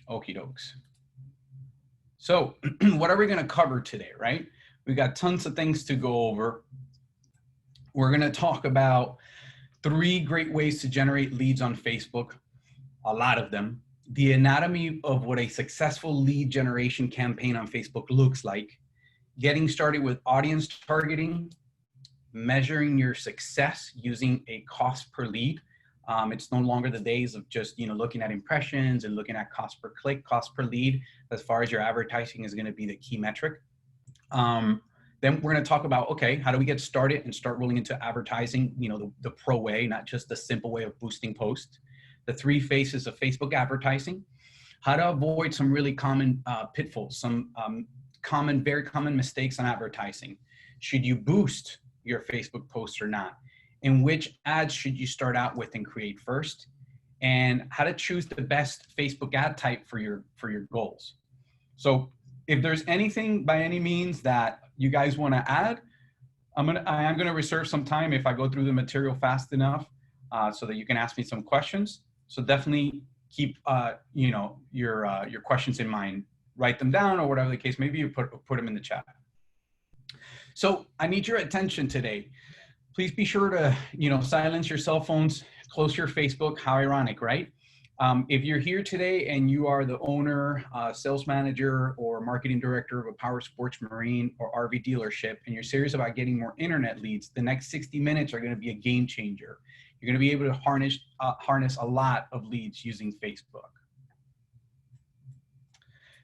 Okie dokes. So what are we going to cover today, right? We got tons of things to go over. We're going to talk about 3 great ways to generate leads on Facebook, a lot of them, the anatomy of what a successful lead generation campaign on Facebook looks like, getting started with audience targeting, measuring your success using a cost per lead. It's no longer the days of just looking at impressions and looking at cost per click, cost per lead. As far as your advertising is going to be the key metric. Then we're going to talk about, okay, how do we get started and start rolling into advertising, the pro way, not just the simple way of boosting posts. The 3 phases of Facebook advertising, how to avoid some really common pitfalls, some very common mistakes on advertising. Should you boost your Facebook posts or not? And which ads should you start out with and create first? And how to choose the best Facebook ad type for your goals. So if there's anything by any means that you guys want to add, I am gonna reserve some time if I go through the material fast enough so that you can ask me some questions. So definitely keep your questions in mind. Write them down or whatever the case. Maybe you put them in the chat. So I need your attention today. Please be sure to silence your cell phones, close your Facebook. How ironic, right? If you're here today and you are the owner, sales manager, or marketing director of a power sports, marine, or RV dealership, and you're serious about getting more internet leads, the next 60 minutes are going to be a game changer. You're going to be able to harness a lot of leads using Facebook.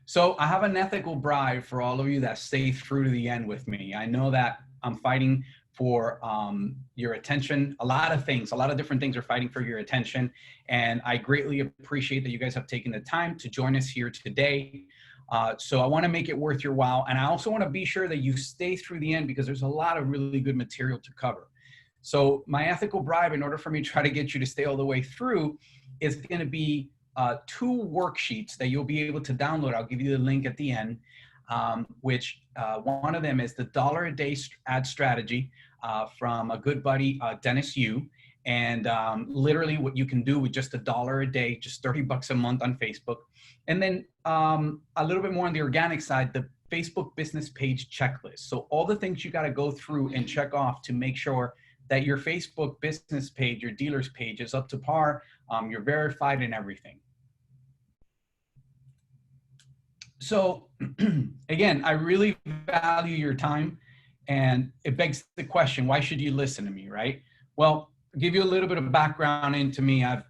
So I have an ethical bribe for all of you that stay through to the end with me. I know that I'm fighting for your attention. A lot of different things are fighting for your attention. And I greatly appreciate that you guys have taken the time to join us here today. So I want to make it worth your while. And I also want to be sure that you stay through the end because there's a lot of really good material to cover. So my ethical bribe, in order for me to try to get you to stay all the way through, is going to be 2 worksheets that you'll be able to download. I'll give you the link at the end. Which one of them is the $1 a day ad strategy from a good buddy, Dennis Yu. And literally what you can do with just $1 a day, just $30 a month on Facebook. And then a little bit more on the organic side, the Facebook business page checklist. So all the things you got to go through and check off to make sure that your Facebook business page, your dealer's page is up to par, you're verified and everything. So again, I really value your time, and it begs the question, why should you listen to me, right? Well, I'll give you a little bit of background into me. I've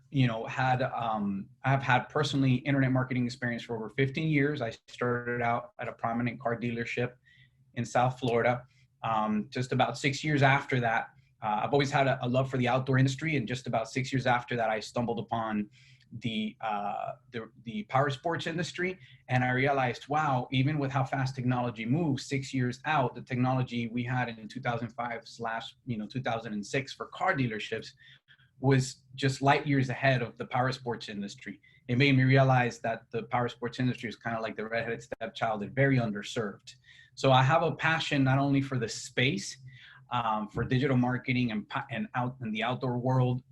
had personally internet marketing experience for over 15 years. I started out at a prominent car dealership in South Florida. Just about 6 years after that, I've always had a love for the outdoor industry, and just about 6 years after that, I stumbled upon the power sports industry, and I realized, wow, even with how fast technology moves, 6 years out, the technology we had in 2005/2006 for car dealerships was just light years ahead of the power sports industry. It made me realize that the power sports industry is kind of like the redheaded stepchild, and very underserved. So I have a passion not only for the space, for digital marketing and out in the outdoor world,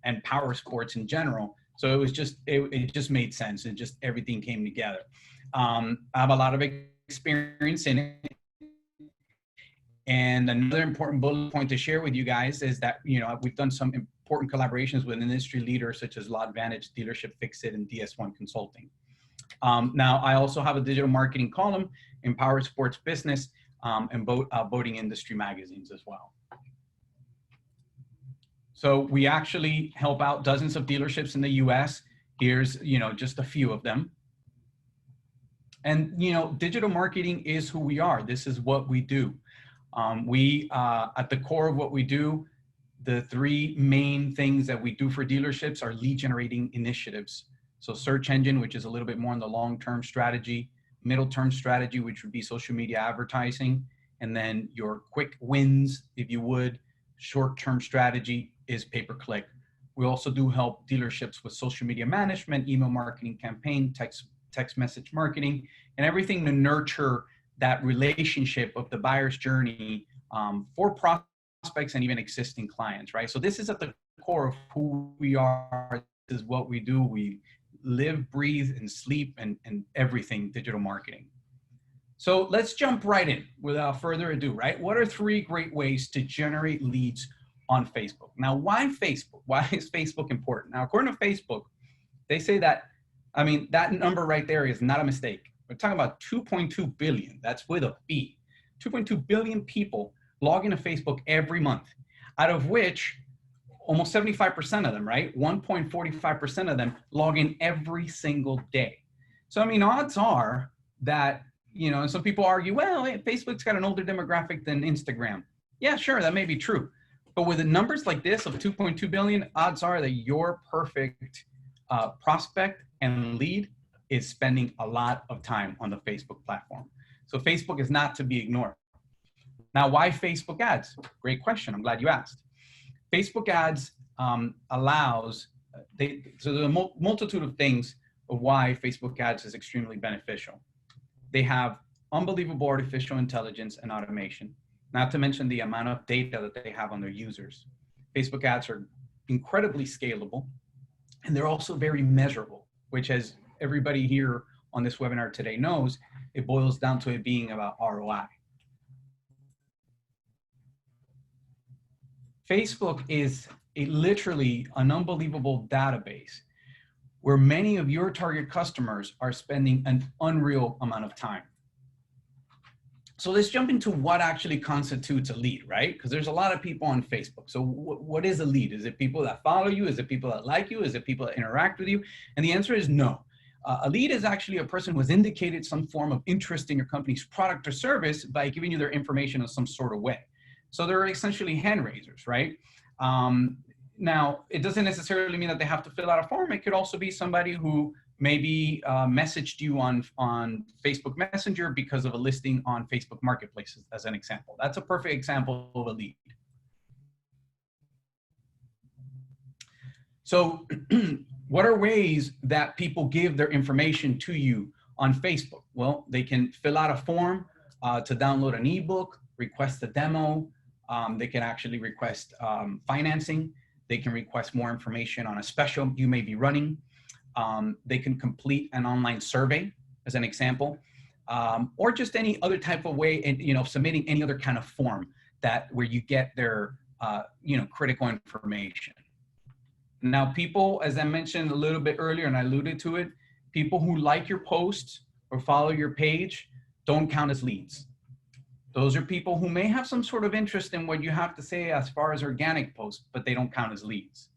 and power sports in general. So it was just, it just made sense, and just everything came together. I have a lot of experience in it. And another important bullet point to share with you guys is that, we've done some important collaborations with industry leaders such as Law Advantage, Dealership Fix-It, and DS1 Consulting. Now, I also have a digital marketing column in Power Sports Business and boating industry magazines as well. So we actually help out dozens of dealerships in the US. Here's, just a few of them. And, digital marketing is who we are. This is what we do. At the core of what we do, the 3 main things that we do for dealerships are lead generating initiatives. So search engine, which is a little bit more on the long-term strategy, middle-term strategy, which would be social media advertising, and then your quick wins, if you would, short-term strategy is pay-per-click. We also do help dealerships with social media management, email marketing campaign, text message marketing, and everything to nurture that relationship of the buyer's journey for prospects and even existing clients, right? So this is at the core of who we are. This is what we do. We live, breathe, and sleep and everything digital marketing. So let's jump right in without further ado, right? What are 3 great ways to generate leads on Facebook? Now, why Facebook? Why is Facebook important? Now, according to Facebook, they say that, I mean, that number right there is not a mistake. We're talking about 2.2 billion. That's with a B. 2.2 billion people log into Facebook every month, out of which almost 75% of them, right? 1.45% of them log in every single day. So, I mean, odds are that, you know, and some people argue, well, hey, Facebook's got an older demographic than Instagram. Yeah, sure, that may be true. But with the numbers like this of 2.2 billion, odds are that your perfect prospect and lead is spending a lot of time on the Facebook platform. So Facebook is not to be ignored. Now, why Facebook ads? Great question. I'm glad you asked. Facebook ads allows, so there's a multitude of things of why Facebook ads is extremely beneficial. They have unbelievable artificial intelligence and automation, not to mention the amount of data that they have on their users. Facebook ads are incredibly scalable, and they're also very measurable, which, as everybody here on this webinar today knows, it boils down to it being about ROI. Facebook is literally an unbelievable database where many of your target customers are spending an unreal amount of time. So let's jump into what actually constitutes a lead, right? Because there's a lot of people on Facebook. So what is a lead? Is it people that follow you? Is it people that like you? Is it people that interact with you? And the answer is no. A lead is actually a person who has indicated some form of interest in your company's product or service by giving you their information in some sort of way. So they're essentially hand raisers, right? Now, it doesn't necessarily mean that they have to fill out a form. It could also be somebody who maybe messaged you on Facebook Messenger because of a listing on Facebook Marketplaces, as an example. That's a perfect example of a lead. So what are ways that people give their information to you on Facebook? Well, they can fill out a form to download an ebook, request a demo. They can actually request financing. They can request more information on a special you may be running. They can complete an online survey, as an example, or just any other type of way, and submitting any other kind of form where you get their critical information. Now, people, as I mentioned a little bit earlier, and I alluded to it, people who like your posts or follow your page don't count as leads. Those are people who may have some sort of interest in what you have to say as far as organic posts, but they don't count as leads.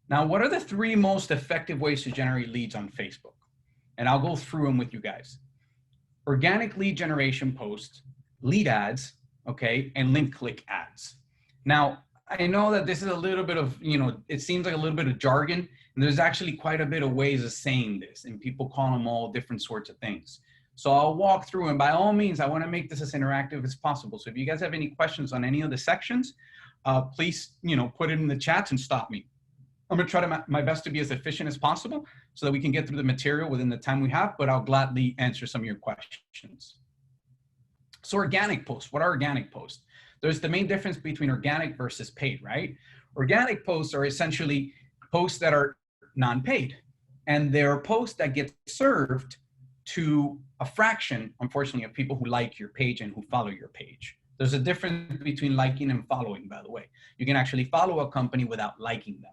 Now, what are the 3 most effective ways to generate leads on Facebook? And I'll go through them with you guys. Organic lead generation posts, lead ads, okay, and link click ads. Now, I know that this is a little bit of, it seems like a little bit of jargon, and there's actually quite a bit of ways of saying this, and people call them all different sorts of things. So I'll walk through, and by all means, I want to make this as interactive as possible. So if you guys have any questions on any of the sections, please, put it in the chats and stop me. I'm going to try my best to be as efficient as possible so that we can get through the material within the time we have, but I'll gladly answer some of your questions. So organic posts, what are organic posts? There's the main difference between organic versus paid, right? Organic posts are essentially posts that are non-paid, and they're posts that get served to a fraction, unfortunately, of people who like your page and who follow your page. There's a difference between liking and following, by the way. You can actually follow a company without liking them.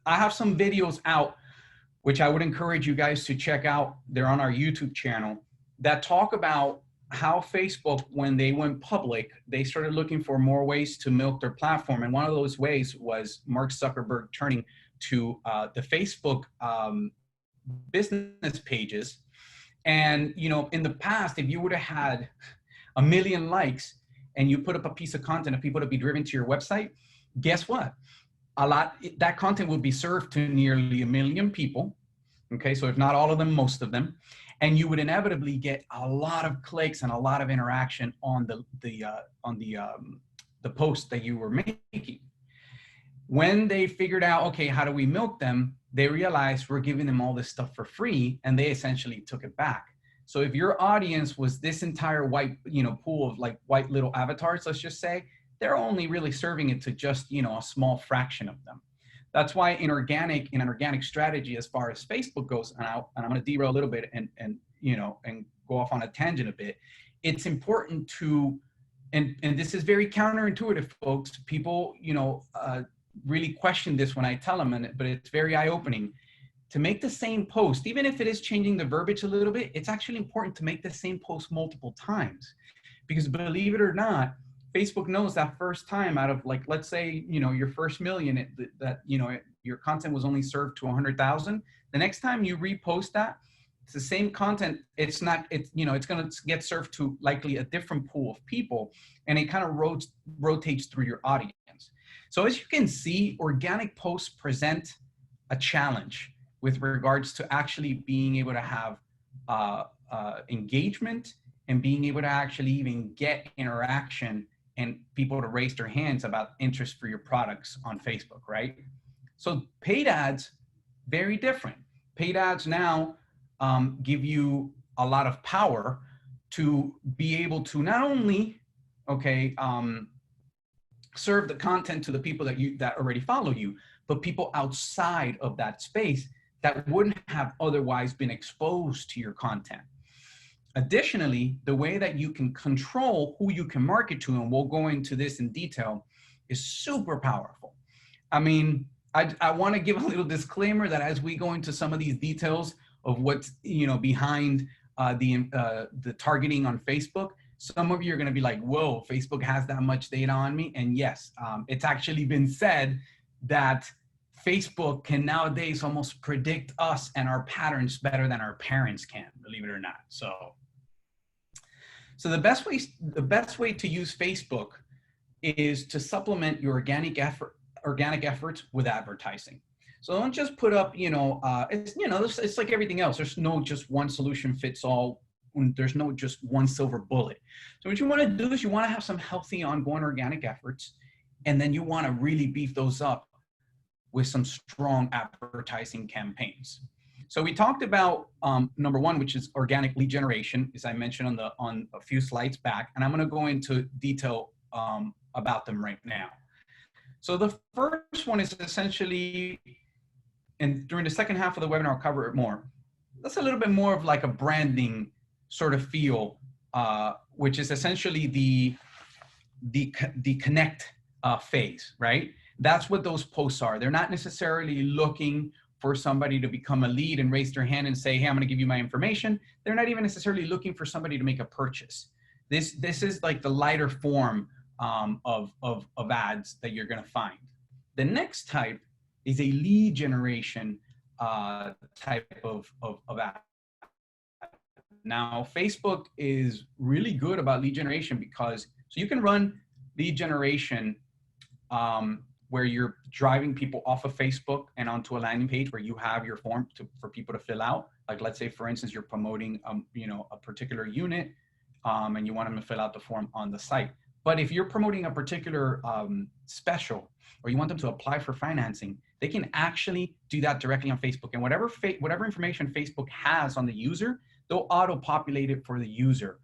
I have some videos out, which I would encourage you guys to check out. They're on our YouTube channel that talk about how Facebook, when they went public, they started looking for more ways to milk their platform. And one of those ways was Mark Zuckerberg turning to the Facebook business pages. And, in the past, if you would have had 1 million likes and you put up a piece of content of people to be driven to your website, guess what? That content will be served to nearly 1 million people. Okay, so if not all of them, most of them. And you would inevitably get a lot of clicks and a lot of interaction on the post that you were making. When they figured out, okay, how do we milk them? They realized we're giving them all this stuff for free, and they essentially took it back. So if your audience was this entire white, pool of like white little avatars, let's just say, they're only really serving it to just, a small fraction of them. That's why in an organic strategy, as far as Facebook goes, and I'm going to derail a little bit and go off on a tangent a bit. It's important to, and this is very counterintuitive, folks. People, really question this when I tell them, but it's very eye-opening. To make the same post, even if it is changing the verbiage a little bit, it's actually important to make the same post multiple times. Because believe it or not, Facebook knows that first time out of, like, let's say, your first million, your content was only served to 100,000. The next time you repost that, it's the same content. It's not, it's going to get served to likely a different pool of people, and it kind of rotates through your audience. So as you can see, organic posts present a challenge with regards to actually being able to have engagement and being able to actually even get interaction and people to raise their hands about interest for your products on Facebook, right? So paid ads, very different. Paid ads now give you a lot of power to be able to not only, serve the content to the people that already follow you, but people outside of that space that wouldn't have otherwise been exposed to your content. Additionally, the way that you can control who you can market to, and we'll go into this in detail, is super powerful. I mean, I want to give a little disclaimer that as we go into some of these details of what's behind the targeting on Facebook, some of you are going to be like, whoa, Facebook has that much data on me. And yes, it's actually been said that Facebook can nowadays almost predict us and our patterns better than our parents can, believe it or not. So the best way to use Facebook is to supplement your organic efforts with advertising. So don't just put up, it's like everything else. There's no just one solution fits all. There's no just one silver bullet. So what you want to do is you want to have some healthy ongoing organic efforts, and then you want to really beef those up with some strong advertising campaigns. So we talked about number one, which is organic lead generation, as I mentioned on a few slides back, and I'm going to go into detail about them right now. So the first one is essentially, and during the second half of the webinar, I'll cover it more. That's a little bit more of like a branding sort of feel, which is essentially the connect phase, right? That's what those posts are. They're not necessarily looking for somebody to become a lead and raise their hand and say, hey, I'm going to give you my information. They're not even necessarily looking for somebody to make a purchase. This is like the lighter form of ads that you're going to find. The next type is a lead generation type of ad. Now, Facebook is really good about lead generation because, so you can run lead generation where you're driving people off of Facebook and onto a landing page where you have your form for people to fill out. Like, let's say, for instance, you're promoting, a particular unit and you want them to fill out the form on the site. But if you're promoting a particular special, or you want them to apply for financing, they can actually do that directly on Facebook. And whatever information Facebook has on the user, they'll auto-populate it for the user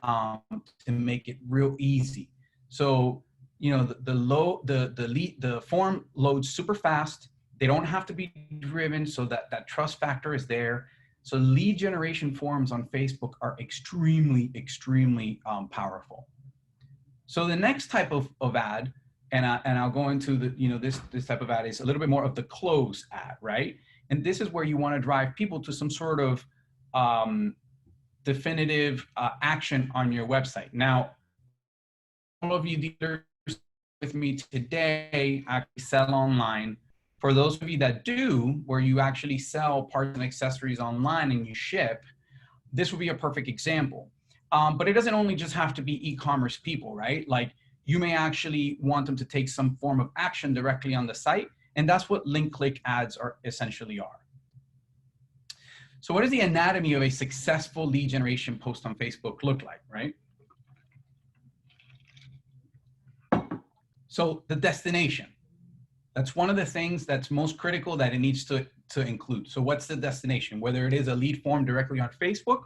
to make it real easy. So, the form loads super fast. They don't have to be driven, so that trust factor is there. So lead generation forms on Facebook are extremely, extremely powerful. So the next type of ad, and I'll go into this type of ad, is a little bit more of the close ad, right? And this is where you want to drive people to some sort of definitive action on your website. Now, all of you dealers with me today actually sell online. For those of you that do, where you actually sell parts and accessories online and you ship, this would be a perfect example. But it doesn't only just have to be e-commerce people, right? Like, you may actually want them to take some form of action directly on the site, and that's what link click ads essentially are. So what does the anatomy of a successful lead generation post on Facebook look like, right? So the destination, that's one of the things that's most critical that it needs to include. So what's the destination? Whether it is a lead form directly on Facebook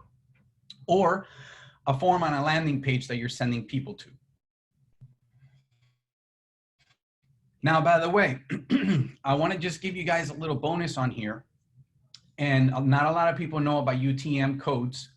or a form on a landing page that you're sending people to. Now, by the way, I want to just give you guys a little bonus on here. And not a lot of people know about UTM codes.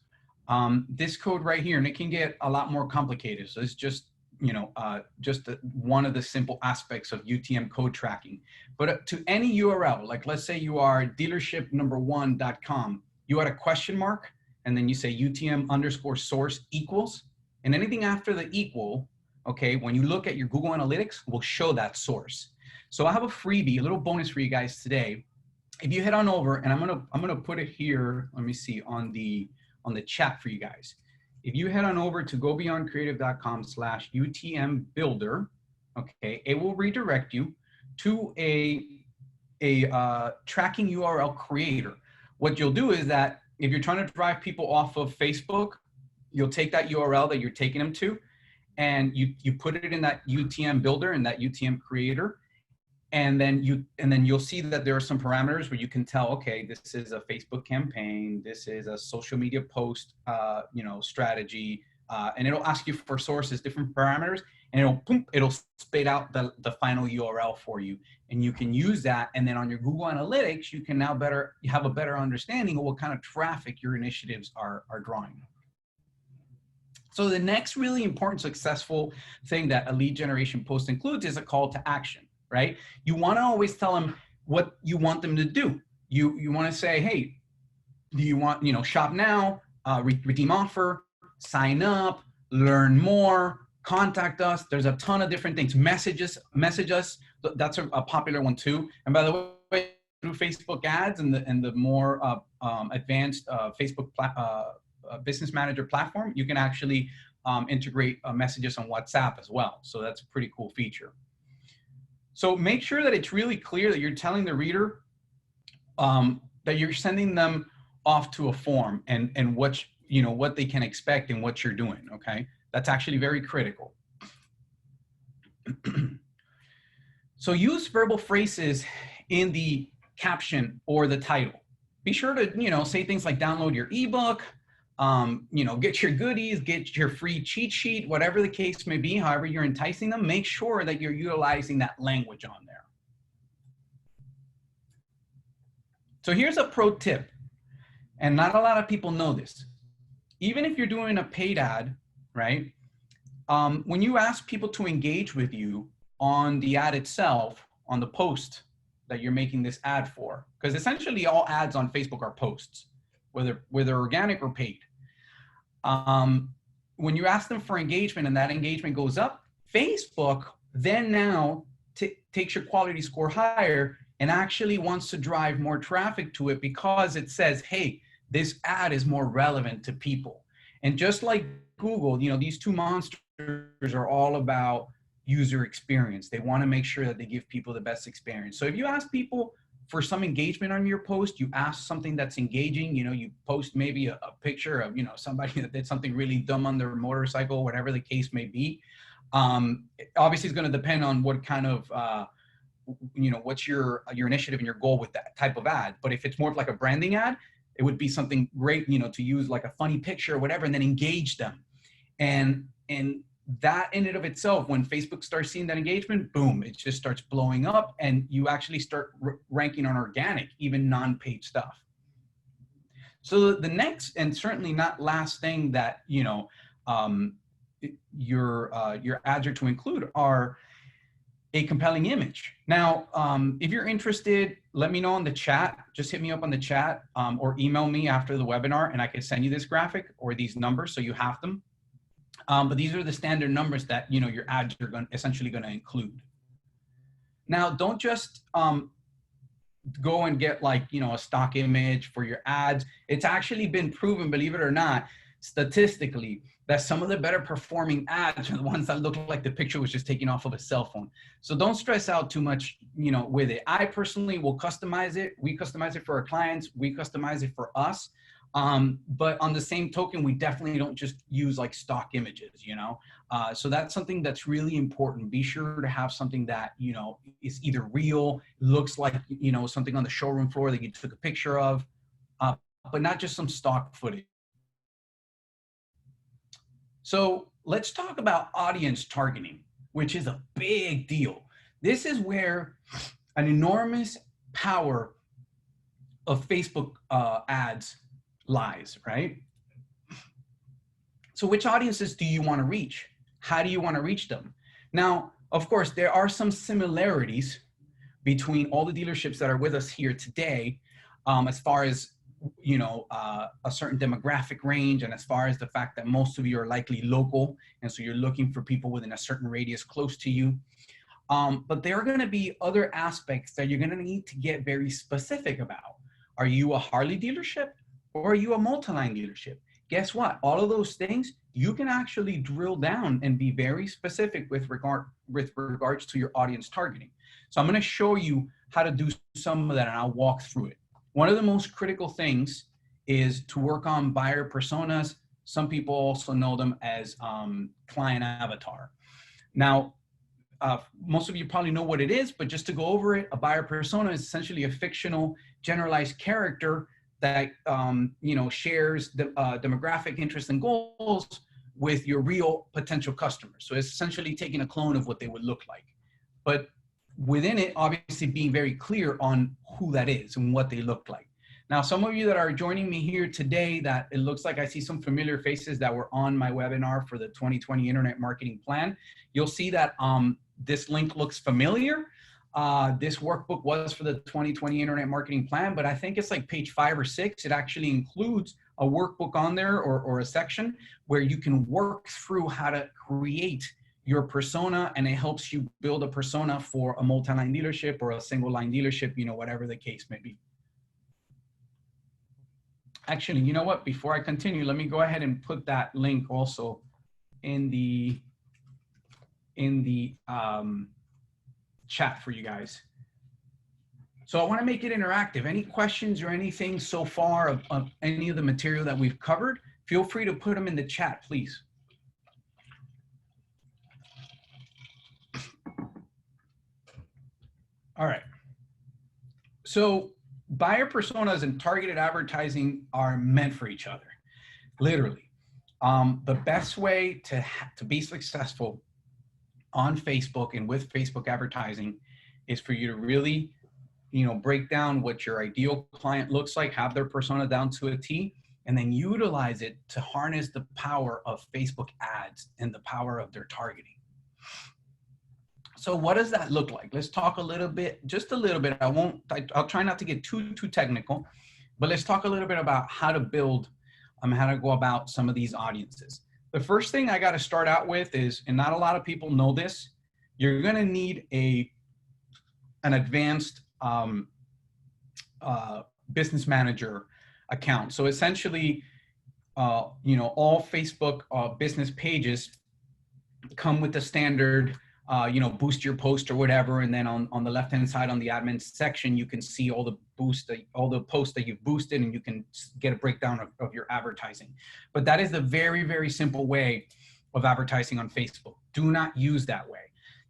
This code right here, and it can get a lot more complicated. So it's just, one of the simple aspects of UTM code tracking. But to any URL, like let's say you are dealershipnumber1.com, you add a question mark, and then you say UTM_source equals, and anything after the equal, okay, when you look at your Google Analytics, will show that source. So I have a freebie, a little bonus for you guys today. If you head on over, and I'm gonna put it here, let me see, on the chat for you guys. If you head on over to gobeyondcreative.com/UTM builder, okay, it will redirect you to a tracking URL creator. What you'll do is that if you're trying to drive people off of Facebook, you'll take that URL that you're taking them to, and you put it in that UTM builder and that UTM creator. And then you'll see that there are some parameters where you can tell, okay, this is a Facebook campaign, this is a social media post, strategy, and it'll ask you for sources, different parameters, and it'll spit out the final URL for you, and you can use that. And then on your Google Analytics, you can now have a better understanding of what kind of traffic your initiatives are drawing. So the next really important successful thing that a lead generation post includes is a call to action. Right? You want to always tell them what you want them to do. You want to say, hey, do you want, shop now, redeem offer, sign up, learn more, contact us. There's a ton of different things. Message us. That's a popular one too. And by the way, through Facebook ads and the more advanced Facebook Business Manager platform, you can actually integrate messages on WhatsApp as well. So that's a pretty cool feature. So make sure that it's really clear that you're telling the reader that you're sending them off to a form and what they can expect and what you're doing. Okay, that's actually very critical. So use verbal phrases in the caption or the title. Be sure to say things like download your ebook, get your goodies, get your free cheat sheet, whatever the case may be, however you're enticing them, make sure that you're utilizing that language on there. So here's a pro tip, and not a lot of people know this. Even if you're doing a paid ad, right? When you ask people to engage with you on the ad itself, on the post that you're making this ad for, because essentially all ads on Facebook are posts, whether organic or paid. When you ask them for engagement and that engagement goes up, Facebook then now takes your quality score higher and actually wants to drive more traffic to it because it says, hey, this ad is more relevant to people. And just like Google, these two monsters are all about user experience. They want to make sure that they give people the best experience. So if you ask people for some engagement on your post, you ask something that's engaging, you post maybe a picture of, somebody that did something really dumb on their motorcycle, whatever the case may be. Obviously it's going to depend on what kind of, what's your initiative and your goal with that type of ad. But if it's more of like a branding ad, it would be something great, to use like a funny picture or whatever, and then engage them. And that in and of itself, when Facebook starts seeing that engagement, boom, it just starts blowing up and you actually start ranking on organic, even non-paid stuff. So the next and certainly not last thing that, your ads are to include are a compelling image. Now, if you're interested, let me know on the chat. Just hit me up on the chat or email me after the webinar and I can send you this graphic or these numbers so you have them. But these are the standard numbers that, your ads are essentially going to include. Now, don't just go and get like, a stock image for your ads. It's actually been proven, believe it or not, statistically, that some of the better performing ads are the ones that look like the picture was just taken off of a cell phone. So don't stress out too much, with it. I personally will customize it. We customize it for our clients. We customize it for us. But on the same token, we definitely don't just use like stock images, so that's something that's really important. Be sure to have something that, is either real, looks like, something on the showroom floor that you took a picture of, but not just some stock footage. So let's talk about audience targeting, which is a big deal. This is where an enormous power of Facebook ads lies, right? So which audiences do you want to reach? How do you want to reach them? Now, of course, there are some similarities between all the dealerships that are with us here today, as far as a certain demographic range, and as far as the fact that most of you are likely local, and so you're looking for people within a certain radius close to you. But there are going to be other aspects that you're going to need to get very specific about. Are you a Harley dealership or are you a multi-line dealership? Guess what? All of those things, you can actually drill down and be very specific with regards to your audience targeting. So I'm going to show you how to do some of that, and I'll walk through it. One of the most critical things is to work on buyer personas. Some people also know them as client avatar. Now, most of you probably know what it is, but just to go over it, a buyer persona is essentially a fictional generalized character that shares the demographic interests and goals with your real potential customers. So it's essentially taking a clone of what they would look like, but within it, obviously being very clear on who that is and what they look like. Now, some of you that are joining me here today, that it looks like I see some familiar faces that were on my webinar for the 2020 Internet Marketing Plan. You'll see that this link looks familiar. This workbook was for the 2020 Internet Marketing Plan, but I think it's like page 5 or 6. It actually includes a workbook on there, or a section where you can work through how to create your persona, and it helps you build a persona for a multi-line dealership or a single line dealership, whatever the case may be. Actually, you know what? Before I continue, let me go ahead and put that link also in the chat for you guys. So I want to make it interactive. Any questions or anything so far of any of the material that we've covered, feel free to put them in the chat, please. All right. So buyer personas and targeted advertising are meant for each other, literally. The best way to be successful on Facebook and with Facebook advertising is for you to really, break down what your ideal client looks like, have their persona down to a T, and then utilize it to harness the power of Facebook ads and the power of their targeting. So what does that look like? Let's talk a little bit, just a little bit. I'll try not to get too technical, but let's talk a little bit about how to build, how to go about some of these audiences. The first thing I got to start out with is, and not a lot of people know this, you're going to need an advanced business manager account. So essentially, all Facebook business pages come with the standard boost your post or whatever. And then on the left-hand side on the admin section, you can see all the posts that you've boosted, and you can get a breakdown of your advertising. But that is a very, very simple way of advertising on Facebook. Do not use that way.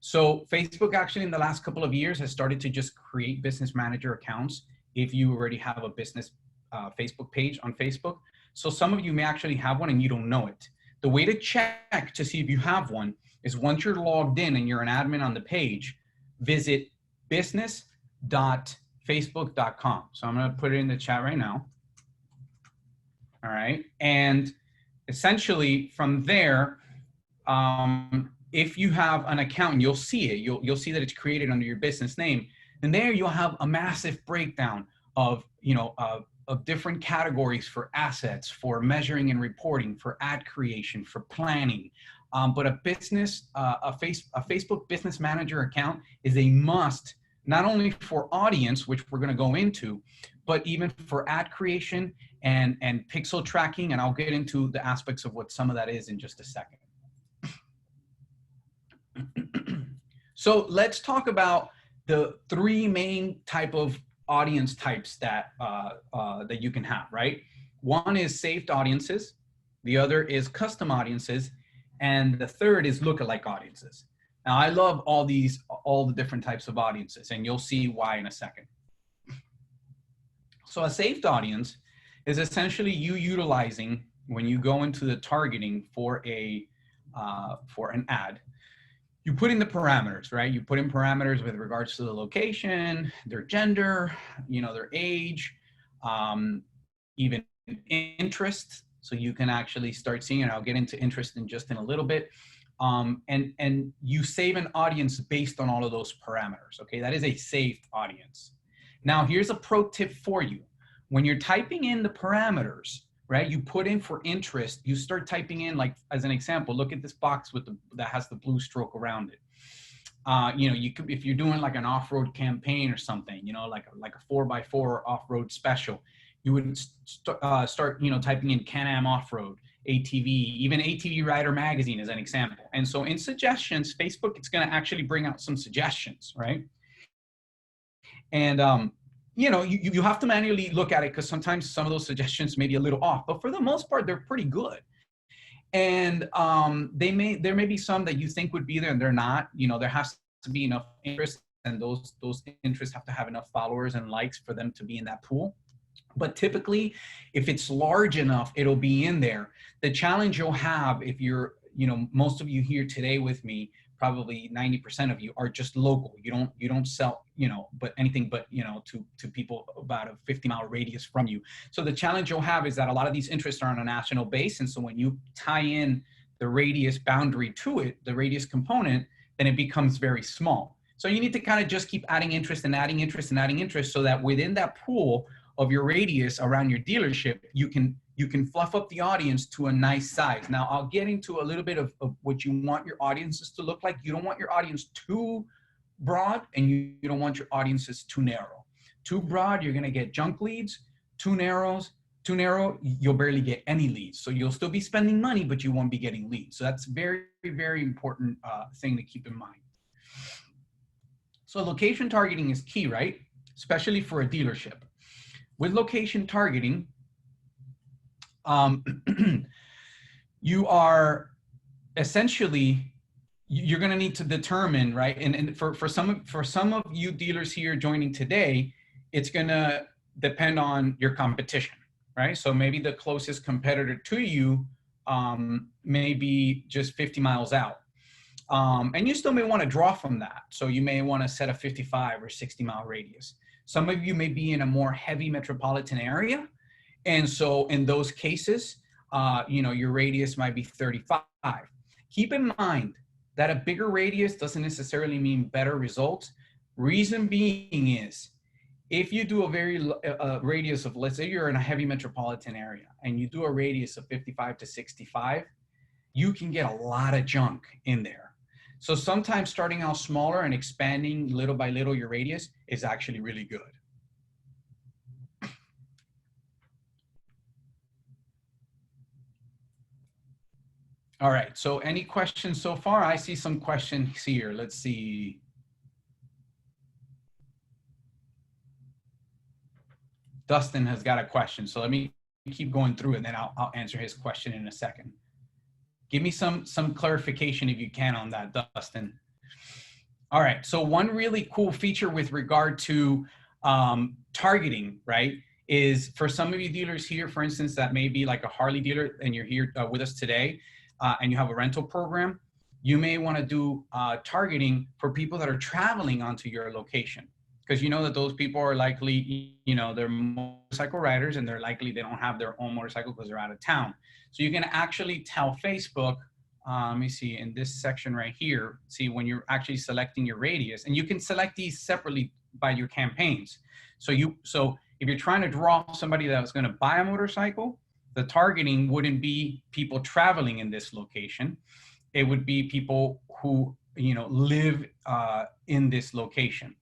So Facebook actually in the last couple of years has started to just create business manager accounts if you already have a business Facebook page on Facebook. So some of you may actually have one and you don't know it. The way to check to see if you have one is once you're logged in and you're an admin on the page, visit business.facebook.com. So I'm going to put it in the chat right now. All right. And essentially from there, if you have an account, you'll see it. You'll see that it's created under your business name. And there you'll have a massive breakdown of, of different categories for assets, for measuring and reporting, for ad creation, for planning. But a Facebook Business Manager account is a must, not only for audience, which we're going to go into, but even for ad creation and pixel tracking. And I'll get into the aspects of what some of that is in just a second. So let's talk about the 3 main type of audience types that that you can have, right? One is saved audiences, the other is custom audiences, and the third is lookalike audiences. Now, I love all the different types of audiences, and you'll see why in a second. So a saved audience is essentially you utilizing, when you go into the targeting for an ad, you put in the parameters, right? You put in parameters with regards to the location, their gender, their age, even interest. So you can actually start seeing, and I'll get into interest in a little bit. And you save an audience based on all of those parameters. Okay, that is a saved audience. Now, here's a pro tip for you. When you're typing in the parameters, right, you put in for interest, you start typing in, like, as an example, look at this box with that has the blue stroke around it. You could, if you're doing like an off-road campaign or something, like a 4x4 off-road special, you would start, typing in Can-Am off-road, ATV, even ATV Rider Magazine as an example. And so in suggestions, Facebook, it's going to actually bring out some suggestions, right? And, you have to manually look at it because sometimes some of those suggestions may be a little off, but for the most part, they're pretty good. And there may be some that you think would be there and they're not. There has to be enough interest, and those interests have to have enough followers and likes for them to be in that pool. But typically, if it's large enough, it'll be in there. The challenge you'll have if you're, most of you here today with me, probably 90% of you are just local. You don't sell, but anything but, to people about a 50-mile radius from you. So the challenge you'll have is that a lot of these interests are on a national base. And so when you tie in the radius boundary to it, the radius component, then it becomes very small. So you need to kind of just keep adding interest and adding interest and adding interest so that within that pool of your radius around your dealership, you can fluff up the audience to a nice size. Now, I'll get into a little bit of what you want your audiences to look like. You don't want your audience too broad, and you don't want your audiences too narrow. Too broad, you're gonna get junk leads. Too narrow, you'll barely get any leads. So you'll still be spending money, but you won't be getting leads. So that's very, very important thing to keep in mind. So location targeting is key, right? Especially for a dealership. With location targeting, you are essentially, you're going to need to determine, right? And for some of you dealers here joining today, it's going to depend on your competition, right? So maybe the closest competitor to you may be just 50 miles out. And you still may want to draw from that. So you may want to set a 55 or 60-mile radius. Some of you may be in a more heavy metropolitan area. And so in those cases, your radius might be 35. Keep in mind that a bigger radius doesn't necessarily mean better results. Reason being is, if you do a radius of, let's say you're in a heavy metropolitan area and you do a radius of 55 to 65, you can get a lot of junk in there. So sometimes starting out smaller and expanding little by little your radius is actually really good. All right, so any questions so far? I see some questions here. Let's see. Dustin has got a question. So let me keep going through it, and then I'll answer his question in a second. Give me some clarification if you can on that, Dustin. All right, so one really cool feature with regard to targeting, right, is for some of you dealers here, for instance, that may be like a Harley dealer and you're here with us today and you have a rental program, you may want to do targeting for people that are traveling onto your location. Because you know that those people are likely, they're motorcycle riders and they're likely they don't have their own motorcycle because they're out of town. So you can actually tell Facebook, let me see, in this section right here, see when you're actually selecting your radius, and you can select these separately by your campaigns. So if you're trying to draw somebody that's going to buy a motorcycle, the targeting wouldn't be people traveling in this location. It would be people who, live in this location.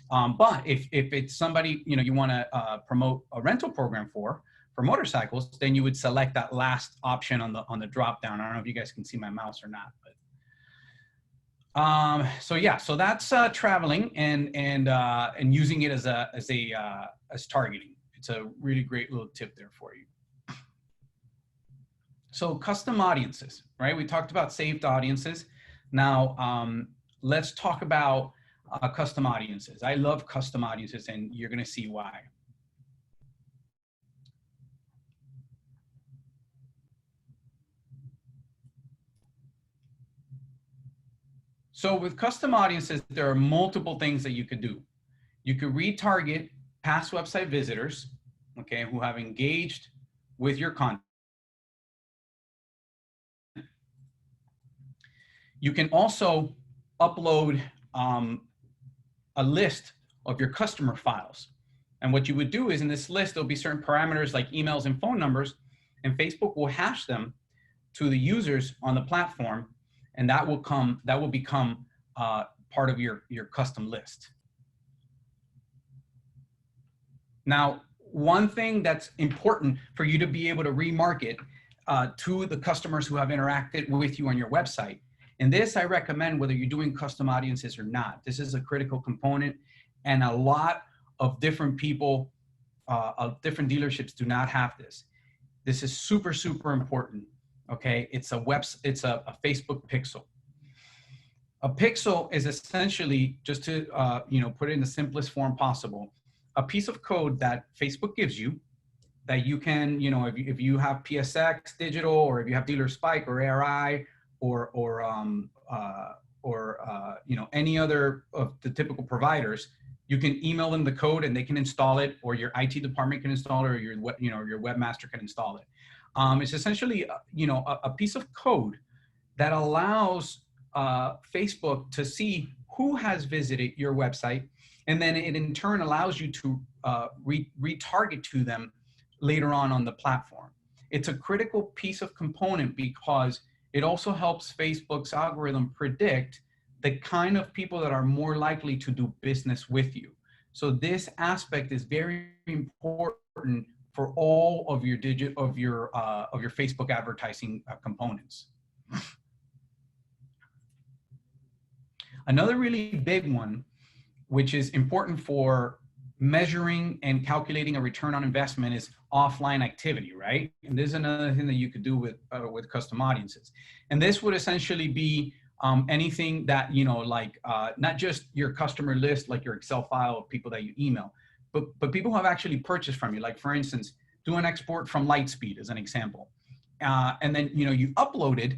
But if it's somebody, you want to promote a rental program for motorcycles, then you would select that last option on the drop down. I don't know if you guys can see my mouse or not, but so yeah, so that's traveling and using it as targeting. It's a really great little tip there for you. So custom audiences, right? We talked about saved audiences. Now let's talk about custom audiences. I love custom audiences, and you're going to see why. So with custom audiences, there are multiple things that you could do. You could retarget past website visitors, okay, who have engaged with your content. You can also upload a list of your customer files. And what you would do is in this list, there'll be certain parameters like emails and phone numbers, and Facebook will hash them to the users on the platform, and that will become part of your custom list. Now, one thing that's important for you to be able to remarket to the customers who have interacted with you on your website, and this I recommend whether you're doing custom audiences or not. This is a critical component, and a lot of different people, different dealerships do not have this. This is super, super important. Okay, it's a Facebook pixel. A pixel is essentially, just to put it in the simplest form possible, a piece of code that Facebook gives you that you can, if you have PSX digital, or if you have Dealer Spike or ARI or any other of the typical providers, you can email them the code and they can install it, or your IT department can install it, or your webmaster can install it. It's essentially, a piece of code that allows Facebook to see who has visited your website, and then it in turn allows you to retarget to them later on the platform. It's a critical piece of component because it also helps Facebook's algorithm predict the kind of people that are more likely to do business with you. So this aspect is very important for all of your Facebook advertising components. Another really big one, which is important for measuring and calculating a return on investment, is offline activity, right? And this is another thing that you could do with custom audiences. And this would essentially be anything that, not just your customer list, like your Excel file of people that you email, but people who have actually purchased from you. Like, for instance, do an export from Lightspeed as an example. And then, you upload it,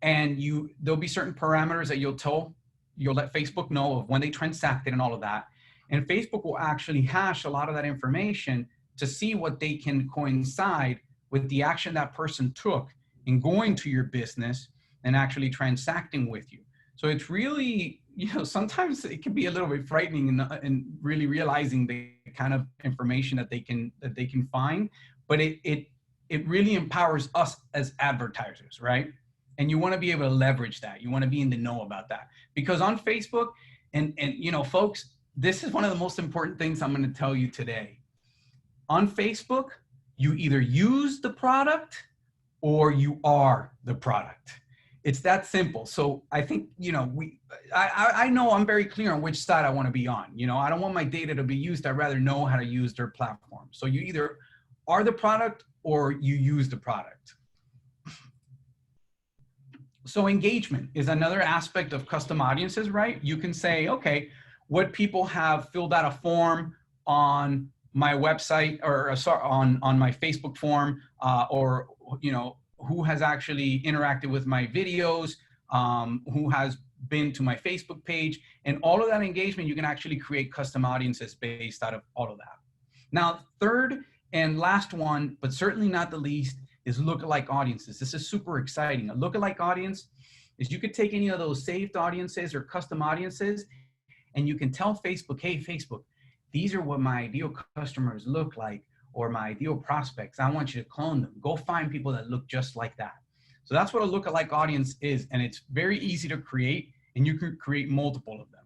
and there'll be certain parameters that you'll let Facebook know of when they transacted and all of that. And Facebook will actually hash a lot of that information to see what they can coincide with the action that person took in going to your business and actually transacting with you. So it's really, sometimes it can be a little bit frightening in really realizing the kind of information that they can find, but it really empowers us as advertisers, right? And you want to be able to leverage that. You want to be in the know about that, because on Facebook, and folks, this is one of the most important things I'm going to tell you today. On Facebook, you either use the product or you are the product. It's that simple. So I think, I know I'm very clear on which side I want to be on. I don't want my data to be used. I'd rather know how to use their platform. So you either are the product or you use the product. So engagement is another aspect of custom audiences, right? You can say, okay, what people have filled out a form on my website, or on my Facebook form, or who has actually interacted with my videos, who has been to my Facebook page, and all of that engagement, you can actually create custom audiences based out of all of that. Now, third and last one, but certainly not the least, is lookalike audiences. This is super exciting. A lookalike audience is you could take any of those saved audiences or custom audiences, and you can tell Facebook, hey, Facebook, these are what my ideal customers look like, or my ideal prospects. I want you to clone them. Go find people that look just like that. So that's what a lookalike audience is, and it's very easy to create, and you can create multiple of them.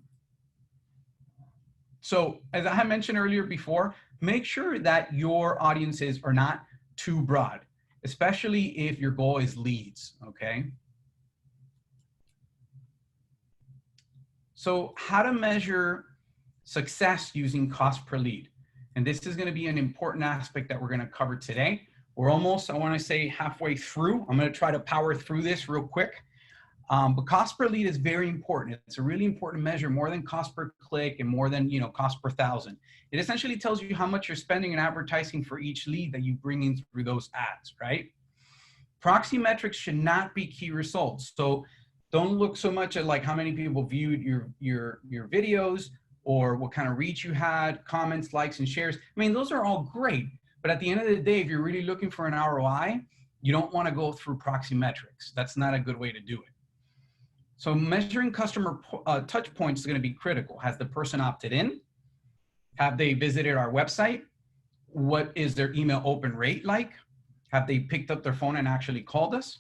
So as I had mentioned earlier before, make sure that your audiences are not too broad, especially if your goal is leads, okay? So how to measure success using cost per lead. And this is going to be an important aspect that we're going to cover today. We're almost, I want to say, halfway through. I'm going to try to power through this real quick. But cost per lead is very important. It's a really important measure, more than cost per click and more than cost per thousand. It essentially tells you how much you're spending in advertising for each lead that you bring in through those ads, right? Proxy metrics should not be key results. So Don't look so much at like how many people viewed your videos or what kind of reach you had, comments, likes, and shares. I mean, those are all great, but at the end of the day, if you're really looking for an ROI, you don't want to go through proxy metrics. That's not a good way to do it. So measuring customer touch points is going to be critical. Has the person opted in? Have they visited our website? What is their email open rate like? Have they picked up their phone and actually called us?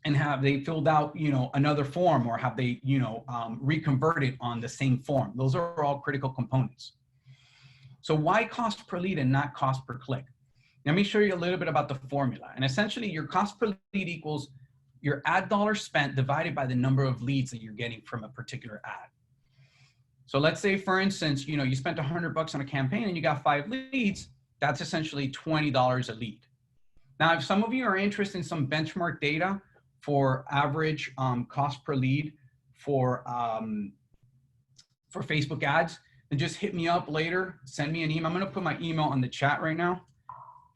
And have they filled out, another form, or have they, reconverted on the same form? Those are all critical components. So why cost per lead and not cost per click? Let me show you a little bit about the formula. And essentially your cost per lead equals your ad dollar spent divided by the number of leads that you're getting from a particular ad. So let's say, for instance, you spent $100 on a campaign and you got 5 leads. That's essentially $20 a lead. Now, if some of you are interested in some benchmark data for average cost per lead for Facebook ads, then just hit me up later. Send me an email. I'm going to put my email on the chat right now,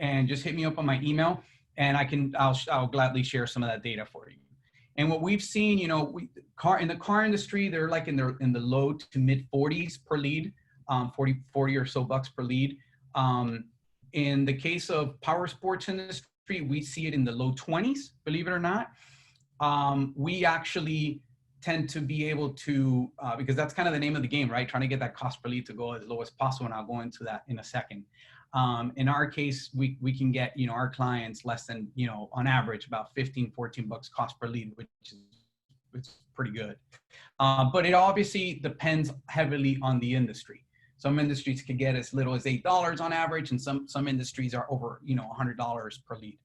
and just hit me up on my email, and I'll gladly share some of that data for you. And what we've seen, in the car industry, they're like in the low to mid 40s per lead, 40 or so bucks per lead. In the case of power sports industry, we see it in the low 20s, believe it or not. We actually tend to be able to, because that's kind of the name of the game, right? Trying to get that cost per lead to go as low as possible. And I'll go into that in a second. In our case, we can get, our clients less than, on average about 15, 14 bucks cost per lead, which is pretty good. But it obviously depends heavily on the industry. Some industries could get as little as $8 on average, and some industries are over, $100 per lead.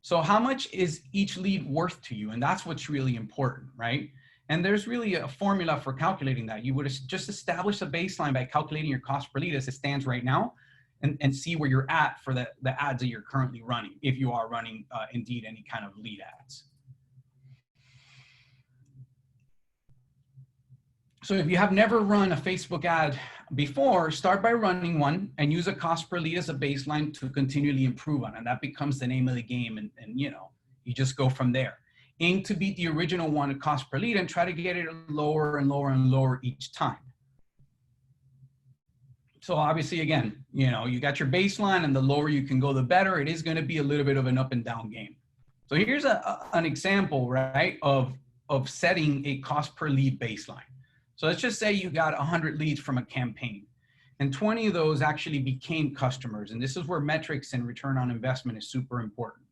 So how much is each lead worth to you? And that's what's really important, right? And there's really a formula for calculating that. You would just establish a baseline by calculating your cost per lead as it stands right now, and see where you're at for the ads that you're currently running, if you are running indeed any kind of lead ads. So if you have never run a Facebook ad before, start by running one and use a cost per lead as a baseline to continually improve on. And that becomes the name of the game. And you just go from there. Aim to beat the original one at cost per lead and try to get it lower and lower and lower each time. So obviously, again, you got your baseline, and the lower you can go, the better. It is going to be a little bit of an up and down game. So here's an example, right, of setting a cost per lead baseline. So let's just say you got 100 leads from a campaign, and 20 of those actually became customers. And this is where metrics and return on investment is super important.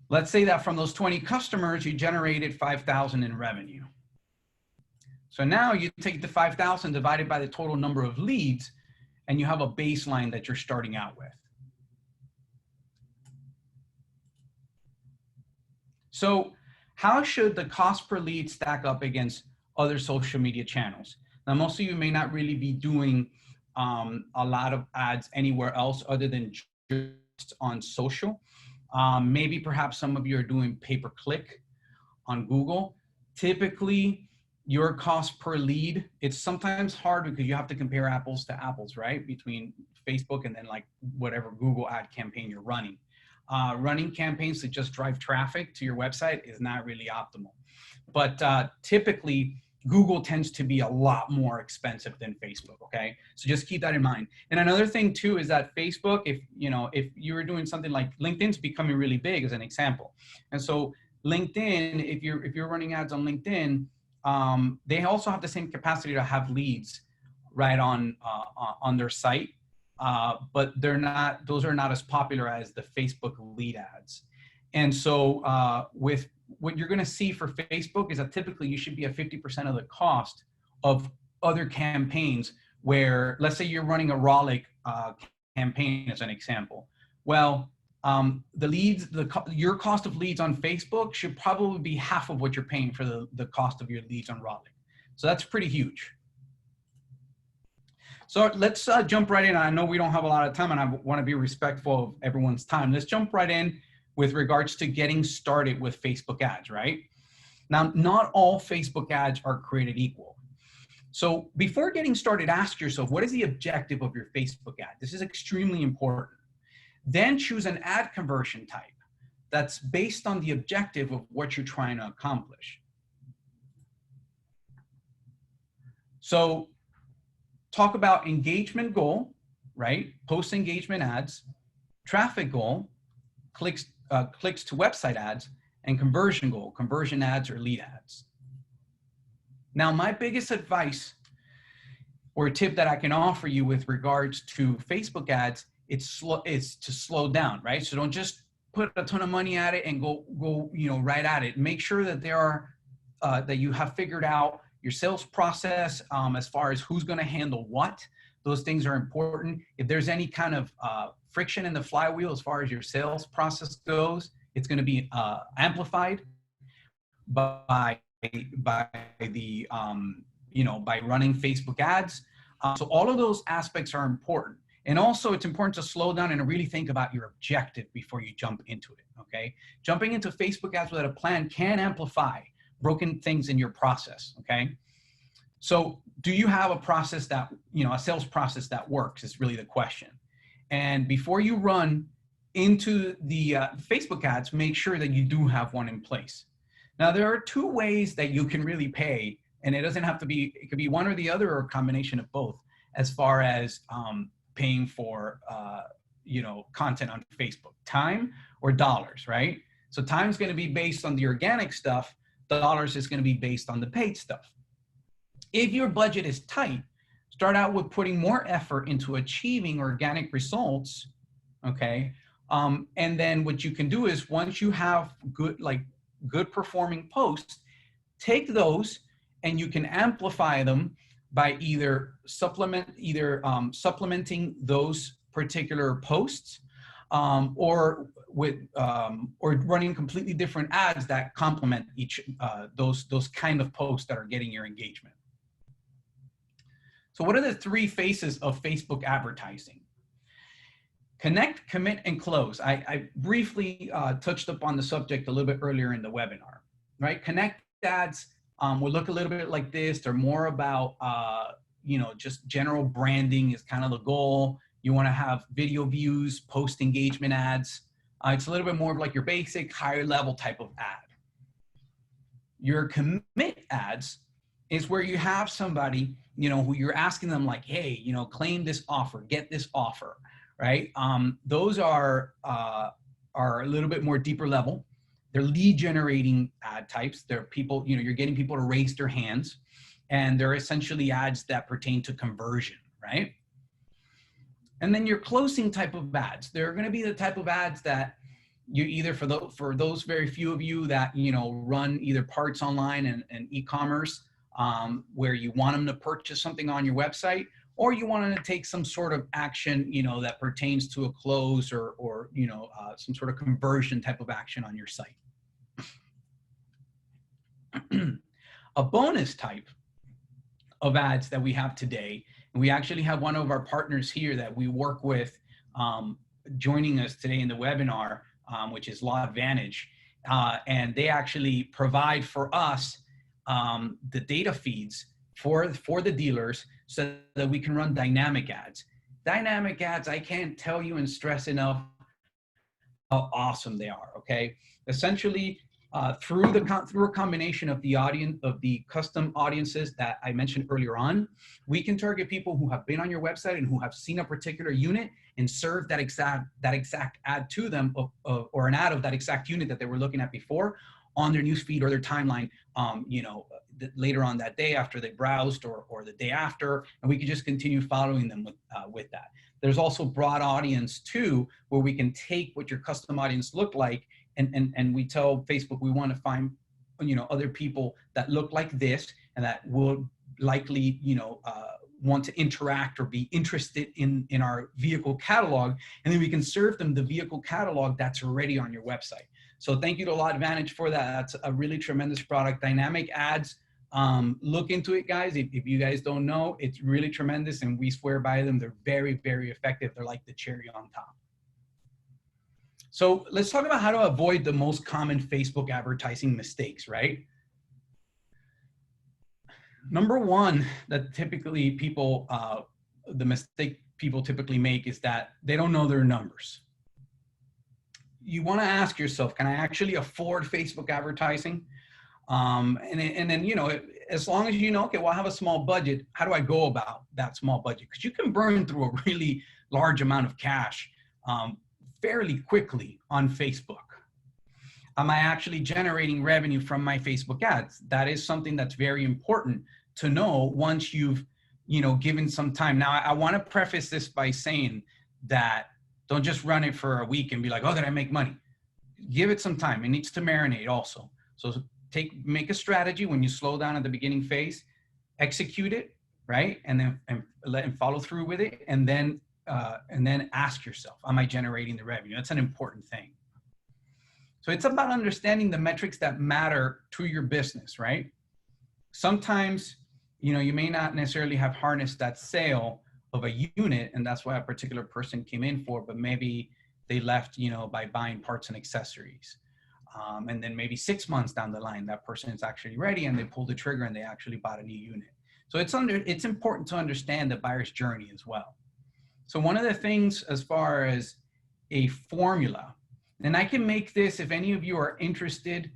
Let's say that from those 20 customers, you generated 5,000 in revenue. So now you take the 5,000 divided by the total number of leads, and you have a baseline that you're starting out with. So how should the cost per lead stack up against other social media channels? Now, most of you may not really be doing a lot of ads anywhere else other than just on social. Maybe perhaps some of you are doing pay-per-click on Google. Typically, your cost per lead, it's sometimes hard because you have to compare apples to apples, right? Between Facebook and then like whatever Google ad campaign you're running. Running campaigns to just drive traffic to your website is not really optimal. But typically, Google tends to be a lot more expensive than Facebook, okay? So just keep that in mind. And another thing too is that Facebook, if you were doing something like LinkedIn's becoming really big as an example. And so LinkedIn, if you're running ads on LinkedIn, they also have the same capacity to have leads right on their site. But those are not as popular as the Facebook lead ads. And so with what you're going to see for Facebook is that typically you should be at 50% of the cost of other campaigns where, let's say you're running a Rollick campaign as an example. Well, your cost of leads on Facebook should probably be half of what you're paying for the cost of your leads on Rollick. So that's pretty huge. So let's jump right in. I know we don't have a lot of time, and I want to be respectful of everyone's time. Let's jump right in with regards to getting started with Facebook ads, right? Now, not all Facebook ads are created equal. So before getting started, ask yourself, what is the objective of your Facebook ad? This is extremely important. Then choose an ad conversion type that's based on the objective of what you're trying to accomplish. So talk about engagement goal, right? Post engagement ads, traffic goal, clicks to website ads, and conversion goal, conversion ads or lead ads. Now, my biggest advice or tip that I can offer you with regards to Facebook ads, it's to slow down, right? So don't just put a ton of money at it and go right at it. Make sure that that you have figured out your sales process as far as who's going to handle what. Those things are important. If there's any kind of friction in the flywheel as far as your sales process goes, it's going to be amplified by the by running Facebook ads. So all of those aspects are important. And also it's important to slow down and really think about your objective before you jump into it, okay? Jumping into Facebook ads without a plan can amplify broken things in your process, okay? So do you have a process that, a sales process that works is really the question. And before you run into the Facebook ads, make sure that you do have one in place. Now, there are two ways that you can really pay, and it doesn't have to be, it could be one or the other or a combination of both as far as paying for, content on Facebook, time or dollars, right? So time's going to be based on the organic stuff. Dollars is going to be based on the paid stuff. If your budget is tight, start out with putting more effort into achieving organic results, okay? And then what you can do is once you have good performing posts, take those and you can amplify them by either supplementing those particular posts or running completely different ads that complement each those kind of posts that are getting your engagement. So what are the three phases of Facebook advertising? Connect, commit, and close. I briefly touched upon the subject a little bit earlier in the webinar, right? Connect ads will look a little bit like this. They're more about, just general branding is kind of the goal. You want to have video views, post engagement ads. It's a little bit more of like your basic higher level type of ad. Your commit ads is where you have somebody, who you're asking them like, hey, claim this offer, get this offer, right? Those are a little bit more deeper level. They're lead generating ad types. They're people, you're getting people to raise their hands, and they're essentially ads that pertain to conversion, right? And then your closing type of ads, they're going to be the type of ads that you either for those very few of you that, run either parts online and e-commerce, where you want them to purchase something on your website, or you want them to take some sort of action, that pertains to a close or some sort of conversion type of action on your site. A bonus type of ads that we have today, and we actually have one of our partners here that we work with joining us today in the webinar, which is Law Advantage, and they actually provide for us the data feeds for the dealers so that we can run dynamic ads. Dynamic ads, I can't tell you and stress enough how awesome they are, okay? Essentially, through a combination of the custom audiences that I mentioned earlier on, we can target people who have been on your website and who have seen a particular unit and serve that exact ad to them, or an ad of that exact unit that they were looking at before on their newsfeed or their timeline, later on that day after they browsed or the day after, and we can just continue following them with that. There's also broad audience too, where we can take what your custom audience look like and we tell Facebook we want to find, other people that look like this and that will likely, want to interact or be interested in our vehicle catalog, and then we can serve them the vehicle catalog that's already on your website. So thank you to Law Advantage for that. That's a really tremendous product. Dynamic ads, look into it, guys. If you guys don't know, it's really tremendous, and we swear by them. They're very, very effective. They're like the cherry on top. So let's talk about how to avoid the most common Facebook advertising mistakes, right? Number one that typically people, the mistake people typically make is that they don't know their numbers, you want to ask yourself, can I actually afford Facebook advertising? And then, you know, as long as you know, okay, well, I have a small budget, how do I go about that small budget? Because you can burn through a really large amount of cash fairly quickly on Facebook. Am I actually generating revenue from my Facebook ads? That is something that's very important to know once you've, you know, given some time. Now, I want to preface this by saying that don't just run it for a week and be like, oh, did I make money? Give it some time. It needs to marinate also. So make a strategy when you slow down at the beginning phase, execute it, right? And then follow through with it. And then ask yourself, am I generating the revenue? That's an important thing. So it's about understanding the metrics that matter to your business, right? Sometimes, you know, you may not necessarily have harnessed that sale of a unit, and that's why a particular person came in for, but maybe they left, you know, by buying parts and accessories. And then maybe 6 months down the line, that person is actually ready and they pulled the trigger and they actually bought a new unit. So it's important to understand the buyer's journey as well. So one of the things as far as a formula, and I can make this, if any of you are interested,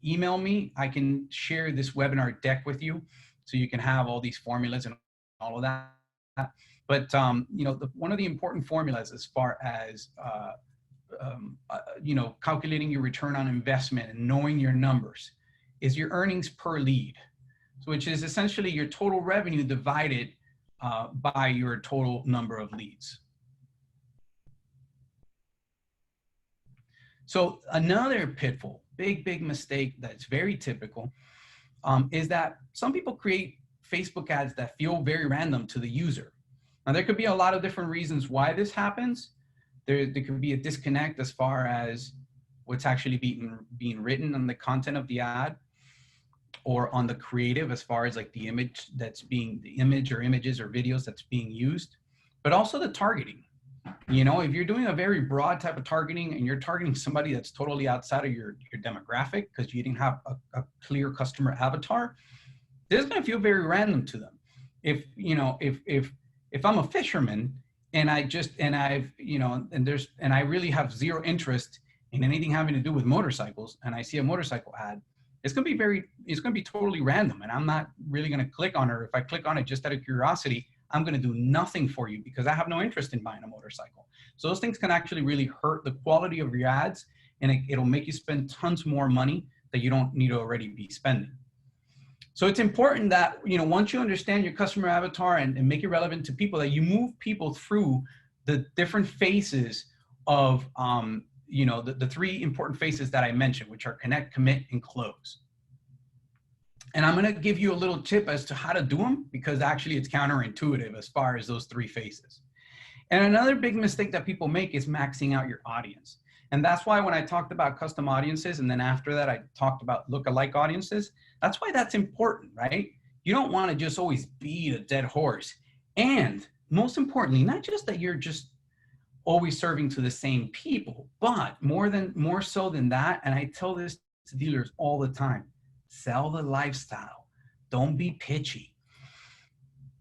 email me. I can share this webinar deck with you so you can have all these formulas and all of that. But, you know, one of the important formulas as far as, you know, calculating your return on investment and knowing your numbers is your earnings per lead, which is essentially your total revenue divided by your total number of leads. So another pitfall, big mistake that's very typical is that some people create Facebook ads that feel very random to the user. Now, there could be a lot of different reasons why this happens. There could be a disconnect as far as what's actually being written on the content of the ad, or on the creative as far as like the image that's being, the image or images or videos that's being used, but also the targeting. You know, if you're doing a very broad type of targeting and you're targeting somebody that's totally outside of your demographic because you didn't have a clear customer avatar, this is going to feel very random to them. If, you know, if I'm a fisherman and I really have zero interest in anything having to do with motorcycles, and I see a motorcycle ad, it's going to be totally random, and I'm not really going to click on it. If I click on it just out of curiosity, I'm going to do nothing for you because I have no interest in buying a motorcycle. So those things can actually really hurt the quality of your ads, and it'll make you spend tons more money that you don't need to already be spending. So it's important that, you know, once you understand your customer avatar and make it relevant to people, that you move people through the different phases of, you know, the three important phases that I mentioned, which are connect, commit, and close. And I'm going to give you a little tip as to how to do them, because actually it's counterintuitive as far as those three phases. And another big mistake that people make is maxing out your audience. And that's why when I talked about custom audiences, and then after that, I talked about lookalike audiences, that's why that's important, right? You don't want to just always beat a dead horse. And most importantly, not just that you're just always serving to the same people, but more so than that, and I tell this to dealers all the time, sell the lifestyle. Don't be pitchy.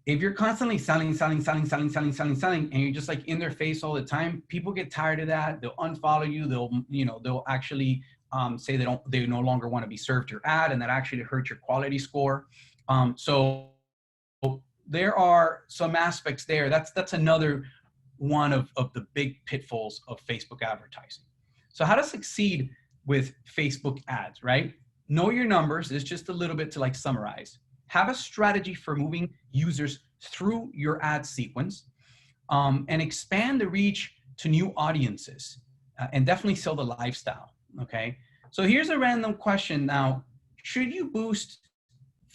If you're constantly selling, and you're just like in their face all the time, people get tired of that. They'll unfollow you. They'll actually say they no longer want to be served your ad, and that actually hurts your quality score. So there are some aspects there. That's another one of the big pitfalls of Facebook advertising. So how to succeed with Facebook ads, right? Know your numbers. It's just a little bit to like summarize. Have a strategy for moving users through your ad sequence, and expand the reach to new audiences, and definitely sell the lifestyle, okay? So here's a random question now. Should you boost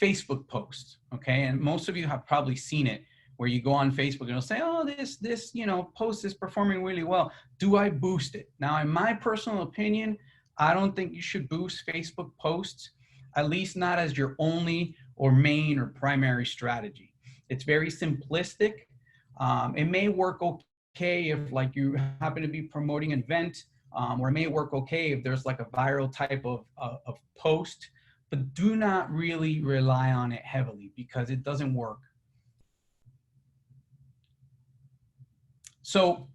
Facebook posts, okay? And most of you have probably seen it, where you go on Facebook and it'll say, oh, this you know, post is performing really well. Do I boost it? Now, in my personal opinion, I don't think you should boost Facebook posts, at least not as your only or main or primary strategy. It's very simplistic. It may work okay if like you happen to be promoting an event, or it may work okay if there's like a viral type of post, but do not really rely on it heavily because it doesn't work. So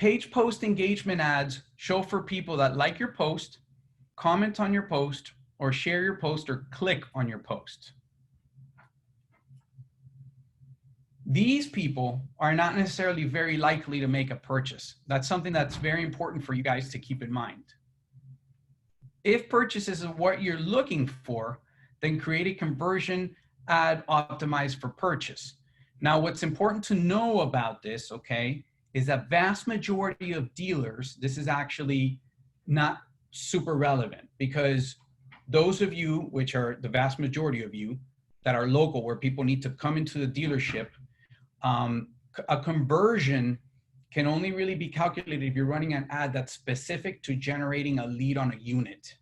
Page post engagement ads show for people that like your post, comment on your post, or share your post, or click on your post. These people are not necessarily very likely to make a purchase. That's something that's very important for you guys to keep in mind. If purchases is what you're looking for, then create a conversion ad optimized for purchase. Now, what's important to know about this, okay, is that vast majority of dealers, this is actually not super relevant, because those of you, which are the vast majority of you that are local, where people need to come into the dealership, a conversion can only really be calculated if you're running an ad that's specific to generating a lead on a unit.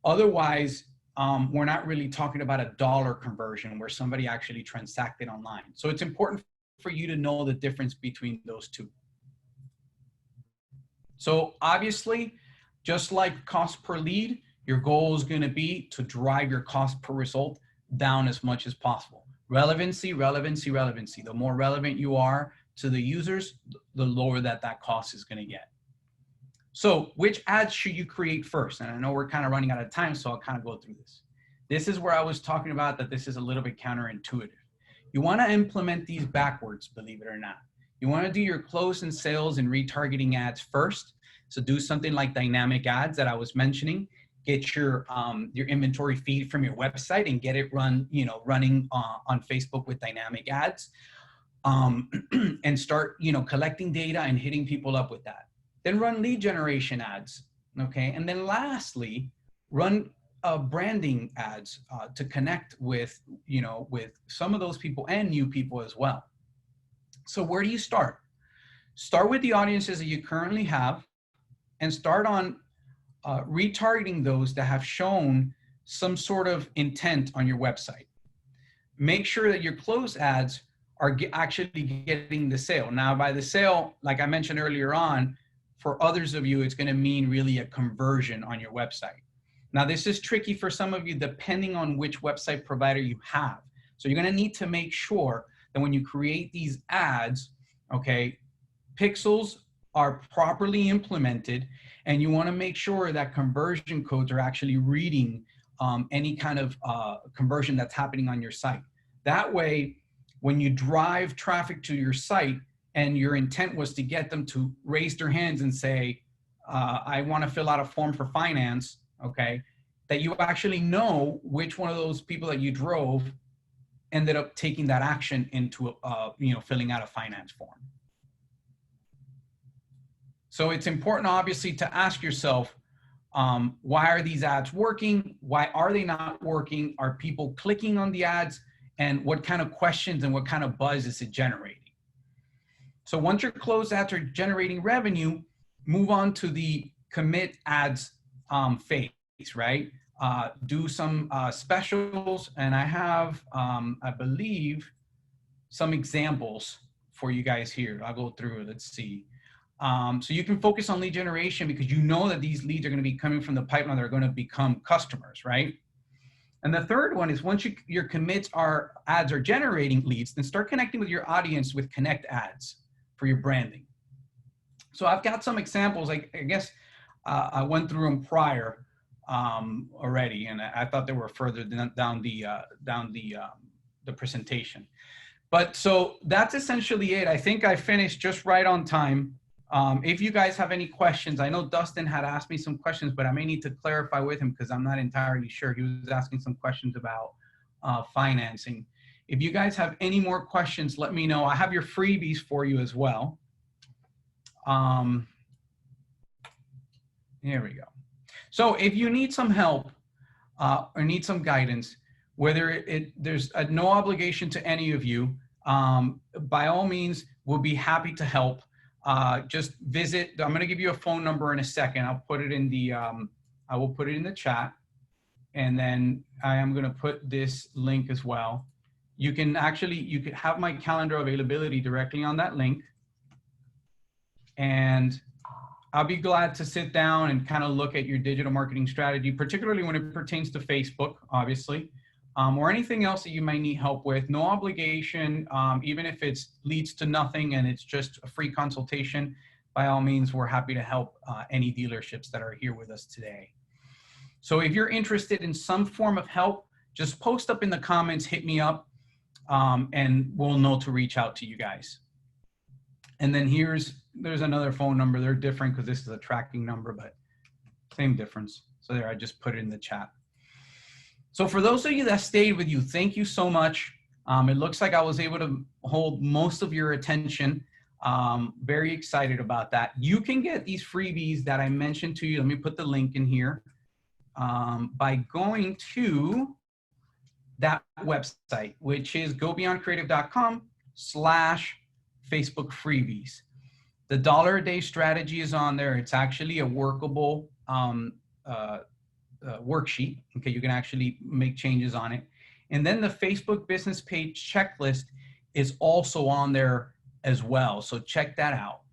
Otherwise, we're not really talking about a dollar conversion where somebody actually transacted online. So it's important for you to know the difference between those two. So obviously, just like cost per lead, your goal is going to be to drive your cost per result down as much as possible. Relevancy, relevancy, relevancy. The more relevant you are to the users, the lower that cost is going to get. So which ads should you create first? And I know we're kind of running out of time, so I'll kind of go through this. This is where I was talking about that this is a little bit counterintuitive. You want to implement these backwards, believe it or not. You want to do your close and sales and retargeting ads first. So do something like dynamic ads that I was mentioning. Get your inventory feed from your website and get it running on Facebook with dynamic ads, and start collecting data and hitting people up with that. Then run lead generation ads, okay? And then lastly, run branding ads to connect with some of those people and new people as well. So where do you start? Start with the audiences that you currently have, and start on retargeting those that have shown some sort of intent on your website. Make sure that your close ads are actually getting the sale. Now, by the sale, like I mentioned earlier on, for others of you, it's going to mean really a conversion on your website. Now, this is tricky for some of you depending on which website provider you have. So you're going to need to make sure that when you create these ads, okay, pixels are properly implemented, and you want to make sure that conversion codes are actually reading any kind of conversion that's happening on your site. That way, when you drive traffic to your site and your intent was to get them to raise their hands and say, I want to fill out a form for finance, okay, that you actually know which one of those people that you drove ended up taking that action into filling out a finance form. So it's important, obviously, to ask yourself, why are these ads working? Why are they not working? Are people clicking on the ads? And what kind of questions and what kind of buzz is it generating? So once your closed ads are generating revenue, move on to the commit ads phase, right? Do some specials, and I have, I believe, some examples for you guys here. I'll go through it. Let's see. So you can focus on lead generation because you know that these leads are going to be coming from the pipeline. They're going to become customers, right? And the third one is once your commits ads are generating leads, then start connecting with your audience with connect ads for your branding. So I've got some examples. I guess I went through them prior already, and I thought they were further down the presentation. But so that's essentially it. I think I finished just right on time. If you guys have any questions, I know Dustin had asked me some questions, but I may need to clarify with him because I'm not entirely sure. He was asking some questions about financing. If you guys have any more questions, let me know. I have your freebies for you as well. Here we go. So if you need some help or need some guidance, whether there's no obligation to any of you, by all means, we'll be happy to help. Just visit. I'm going to give you a phone number in a second. I'll put it in the. I will put it in the chat, and then I am going to put this link as well. You can have my calendar availability directly on that link, and I'll be glad to sit down and kind of look at your digital marketing strategy, particularly when it pertains to Facebook, obviously. Or anything else that you might need help with. No obligation, even if it leads to nothing and it's just a free consultation. by all means, we're happy to help any dealerships that are here with us today. So if you're interested in some form of help, just post up in the comments, hit me up, and we'll know to reach out to you guys. And then there's another phone number. They're different because this is a tracking number, but same difference. So there, I just put it in the chat. So for those of you that stayed with you, thank you so much. It looks like I was able to hold most of your attention. Very excited about that. You can get these freebies that I mentioned to you. Let me put the link in here by going to that website, which is gobeyondcreative.com/Facebook freebies. The $1 a day strategy is on there. It's actually a workable worksheet. Okay, you can actually make changes on it. And then the Facebook business page checklist is also on there as well. So check that out.